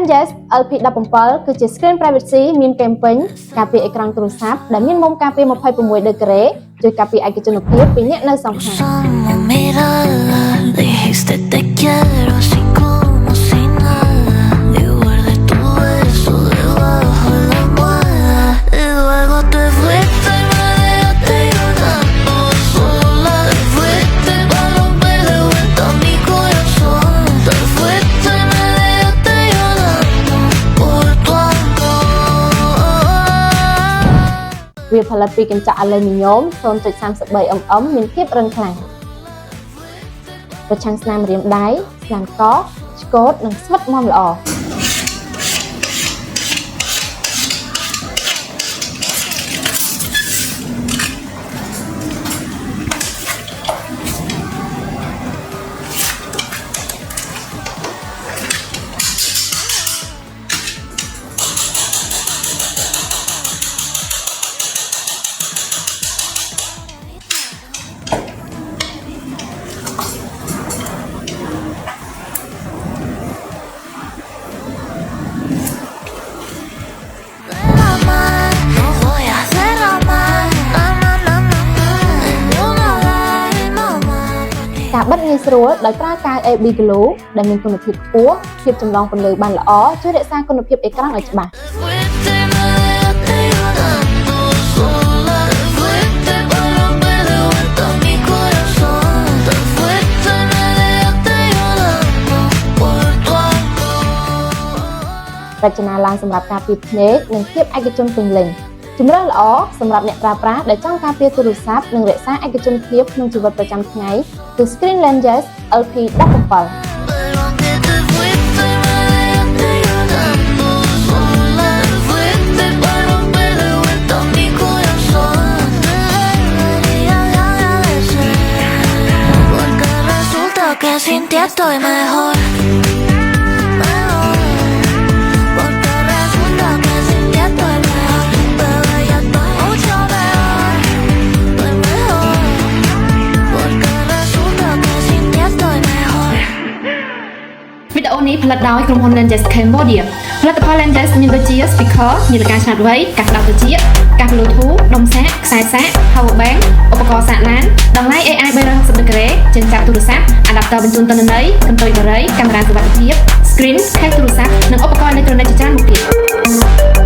Lenses LP17 គឺជា screen privacy មាន campaign ការពារអេក្រង់ទូរស័ព្ទដែលមានមុំការពារ26 ដឺក្រេជួយការពារឯកជនភាពពីអ្នកនៅសងខាងវាផលិតពីកញ្ចក់អាលុយមីញ៉ូម 0.33 mm មានភាពរឹងខ្លាំងប្រឆាំងស្នាមម្រាមដៃ ស្នាមកឆ្កូតនិងស្វិតមាំល្អការបិទងាយស្រួលដោយប្រើកាវ AB glue ដែលមានគុណភាពខ្ពស់ភាពចម្លងពន្លឺបានល្អជួយរក្សាគុណភាពអេក្រង់ឲ្យច្បាស់រចនាឡើងសម្រាប់ការពារភ្នែកនិងភាពឯកជនពេញលេញជម្រើសល្អសម្រាប់អ្នកប្រើប្រាស់ដែលចង់ការពារទូរស័ព្ទនិងរក្សាឯកជនភាពក្នុងជីវិតប្រចាំថ្ងៃគឺ Screen Lenses LP17 វីដេអូនេះផលិតដោយក្រុមហ៊ុន Lenses Cambodia ផលិតផល Lenses មានដូចជា speaker នាឡិកាឆ្លាតវៃ កាសក្តាប់ត្រចៀក កាស Bluetooth ដុំសាក ខ្សែសាក power bank ឧបករណ៍សាកឡាន តម្លៃ AI 360 ដឺក្រេ ចិញ្ចប់ទូរស័ព្ទ adapter បញ្ជូនទិន្នន័យ កន្ទុយបារី កាមេរ៉ាសុវត្ថិភាព screen ខេសទូរស័ព្ទ និងឧបករណ៍អេឡិចត្រូនិកជាច្រើនមុខទៀត